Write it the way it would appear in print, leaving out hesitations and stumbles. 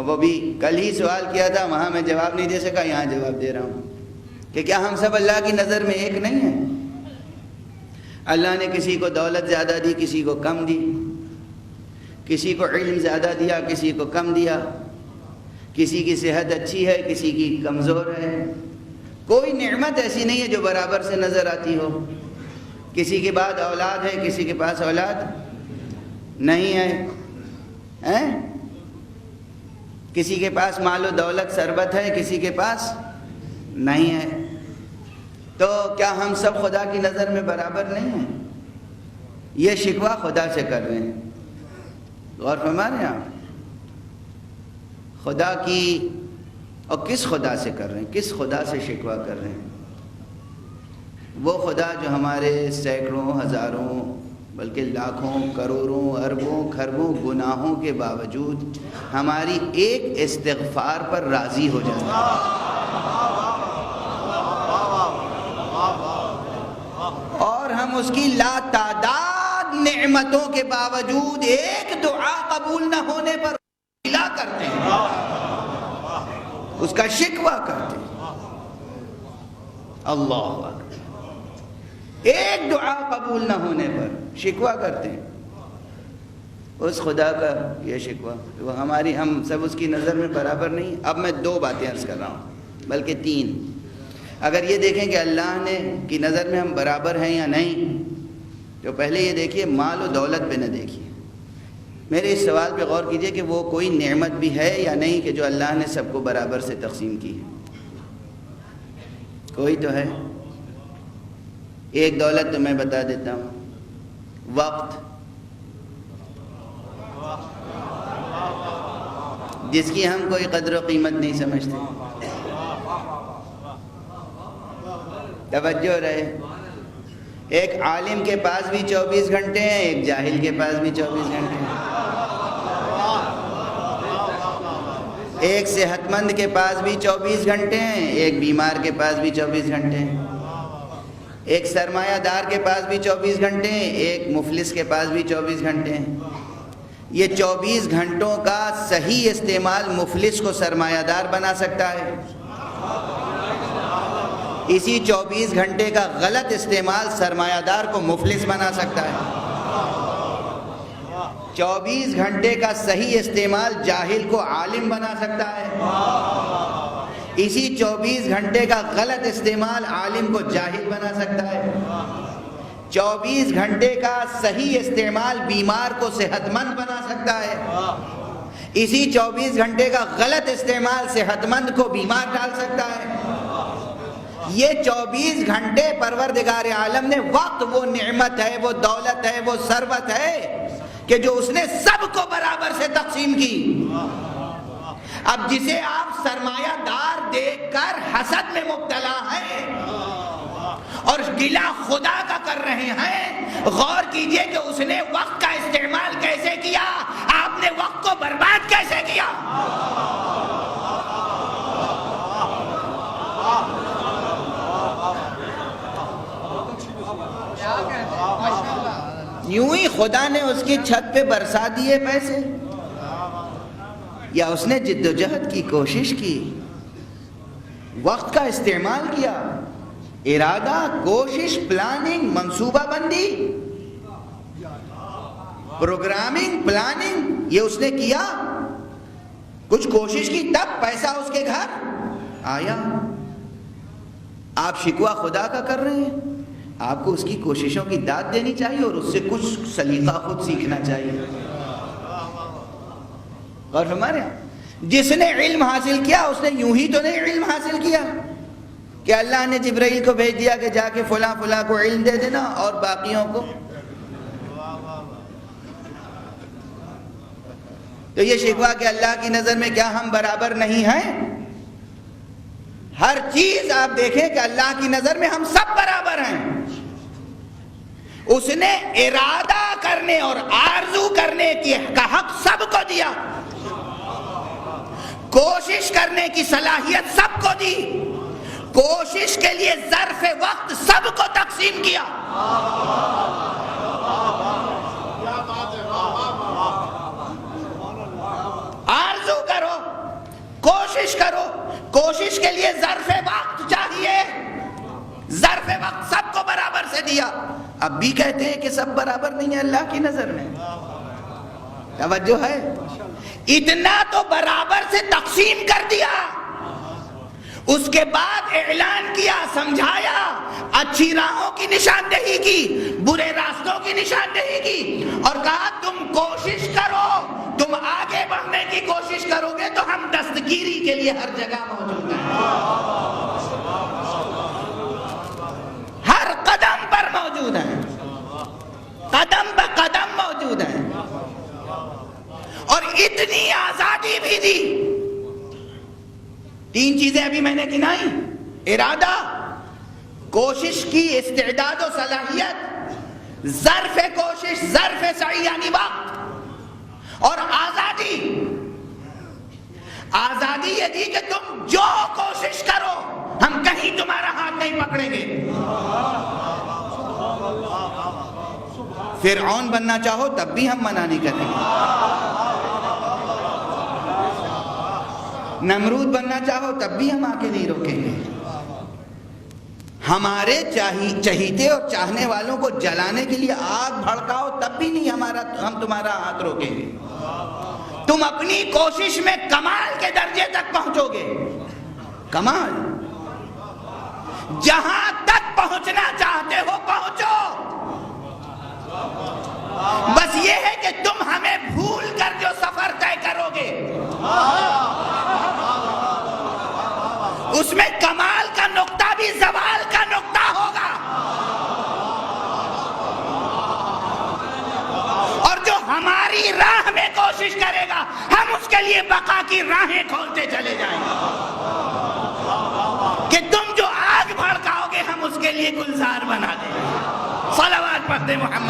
وہ بھی کل ہی سوال کیا تھا، وہاں میں جواب نہیں دے سکا، یہاں جواب دے رہا ہوں کہ کیا ہم سب اللہ کی نظر میں ایک نہیں ہیں؟ اللہ نے کسی کو دولت زیادہ دی، کسی کو کم دی، کسی کو علم زیادہ دیا، کسی کو کم دیا، کسی کی صحت اچھی ہے، کسی کی کمزور ہے، کوئی نعمت ایسی نہیں ہے جو برابر سے نظر آتی ہو۔ کسی کے بعد اولاد ہے، کسی کے پاس اولاد نہیں ہے، کسی کے پاس مال و دولت ثروت ہے، کسی کے پاس نہیں ہے۔ تو کیا ہم سب خدا کی نظر میں برابر نہیں ہیں؟ یہ شکوہ خدا سے کر رہے ہیں۔ غور فرما رہے ہیں آپ؟ خدا کی، اور کس خدا سے کر رہے ہیں؟ کس خدا سے شکوہ کر رہے ہیں؟ وہ خدا جو ہمارے سینکڑوں، ہزاروں، بلکہ لاکھوں، کروڑوں، اربوں، کھربوں گناہوں کے باوجود ہماری ایک استغفار پر راضی ہو جاتا ہے، اور ہم اس کی لا تعداد نعمتوں کے باوجود ایک دعا قبول نہ ہونے پر گلہ کرتے ہیں، اس کا شکوہ کرتے ہیں۔ اللہ اکبر، ایک دعا قبول نہ ہونے پر شکوہ کرتے ہیں اس خدا کا۔ یہ شکوہ وہ ہماری، ہم سب اس کی نظر میں برابر نہیں۔ اب میں دو باتیں عرض کر رہا ہوں، بلکہ تین۔ اگر یہ دیکھیں کہ اللہ نے کی نظر میں ہم برابر ہیں یا نہیں، تو پہلے یہ دیکھیے مال و دولت پہ نہ دیکھیے، میرے اس سوال پہ غور کیجئے کہ وہ کوئی نعمت بھی ہے یا نہیں کہ جو اللہ نے سب کو برابر سے تقسیم کی ہے؟ کوئی تو ہے۔ ایک دولت تو میں بتا دیتا ہوں، وقت، جس کی ہم کوئی قدر و قیمت نہیں سمجھتے۔ توجہ رہے، ایک عالم کے پاس بھی 24 گھنٹے ہیں، ایک جاہل کے پاس بھی 24 گھنٹے ہیں، ایک صحت مند کے پاس بھی 24 گھنٹے ہیں، ایک بیمار کے پاس بھی 24 گھنٹے ہیں، ایک سرمایہ دار کے پاس بھی 24 گھنٹے ہیں، ایک مفلس کے پاس بھی 24 گھنٹے ہیں۔ یہ 24 گھنٹوں کا صحیح استعمال مفلس کو سرمایہ دار بنا سکتا ہے، اسی 24 گھنٹے کا غلط استعمال سرمایہ دار کو مفلس بنا سکتا ہے۔ 24 گھنٹے کا صحیح استعمال جاہل کو عالم بنا سکتا ہے، اسی 24 گھنٹے کا غلط استعمال عالم کو جاہل بنا سکتا ہے۔ 24 گھنٹے کا صحیح استعمال بیمار کو صحت مند بنا سکتا ہے، اسی 24 گھنٹے کا غلط استعمال صحت مند کو بیمار ڈال سکتا ہے۔ یہ 24 گھنٹے پروردگار عالم نے، وقت وہ نعمت ہے، وہ دولت ہے، وہ ثروت ہے کہ جو اس نے سب کو برابر سے تقسیم کی۔ اب جسے آپ سرمایہ دار دیکھ کر حسد میں مبتلا ہیں اور گلہ خدا کا کر رہے ہیں، غور کیجئے کہ اس نے وقت کا استعمال کیسے کیا، آپ نے وقت کو برباد کیسے کیا۔ یوں ہی خدا نے اس کی چھت پہ برسا دیے پیسے، یا اس نے جد و جہد کی، کوشش کی، وقت کا استعمال کیا، ارادہ، کوشش، پلاننگ، منصوبہ بندی، پروگرامنگ، پلاننگ، یہ اس نے کیا، کچھ کوشش کی، تب پیسہ اس کے گھر آیا۔ آپ شکوہ خدا کا کر رہے ہیں، آپ کو اس کی کوششوں کی داد دینی چاہیے اور اس سے کچھ سلیقہ خود سیکھنا چاہیے۔ اور ہمارے جس نے علم حاصل کیا اس نے یوں ہی تو نہیں علم حاصل کیا کہ اللہ نے جبرائیل کو بھیج دیا کہ جا کے فلاں فلاں کو علم دے دینا اور باقیوں کو۔ تو یہ شکوہ کہ اللہ کی نظر میں کیا ہم برابر نہیں ہیں؟ ہر چیز آپ دیکھیں کہ اللہ کی نظر میں ہم سب برابر ہیں۔ اس نے ارادہ کرنے اور آرزو کرنے کا حق سب کو دیا، کوشش کرنے کی صلاحیت سب کو دی، کوشش کے لیے ظرف وقت سب کو تقسیم کیا۔ آرزو کرو، کوشش کے لیے ظرف وقت چاہیے، ظرف وقت سب کو برابر سے دیا. اب بھی کہتے ہیں کہ سب برابر نہیں ہے اللہ کی نظر میں. توجہ ہے؟ اتنا تو برابر سے تقسیم کر دیا، اس کے بعد اعلان کیا، سمجھایا، اچھی راہوں کی نشاندہی کی، برے راستوں کی نشاندہی کی، اور کہا تم کوشش کرو، تم آگے بڑھنے کی کوشش کرو گے تو ہم دستگیری کے لیے ہر جگہ موجود ہیں، ہر قدم پر موجود ہیں، قدم بہ قدم موجود ہیں. اور اتنی آزادی بھی دی. 3 چیزیں ابھی میں نے گنائی: ارادہ، کوشش کی استعداد و صلاحیت، ظرف کوشش، ظرف سعی یعنی وقت، اور آزادی. آزادی یہ دی کہ تم جو کوشش کرو ہم کہیں تمہارا ہاتھ نہیں پکڑیں گے. فرعون بننا چاہو تب بھی ہم منع نہیں کریں گے، نمرود بننا چاہو تب بھی ہم آ کے نہیں روکیں گے. ہمارے چہیتے اور چاہنے والوں کو جلانے کے لیے آگ بھڑکاؤ تب بھی نہیں ہم تمہارا ہاتھ روکیں گے. تم اپنی کوشش میں کمال کے درجے تک پہنچو گے. کمال، جہاں تک پہنچنا چاہتے ہو پہنچو، بس یہ ہے کہ تم ہمیں بھول کر جو سفر طے کرو گے اس میں کمال کا نقطہ بھی زوال کا نقطہ ہوگا، اور جو ہماری راہ میں کوشش کرے گا ہم اس کے لیے بقا کی راہیں کھولتے چلے جائیں گے، کہ تم جو آگ بھڑکاؤ گے ہم اس کے لیے گلزار بنا دیں گے. صلوات پڑھتے محمد.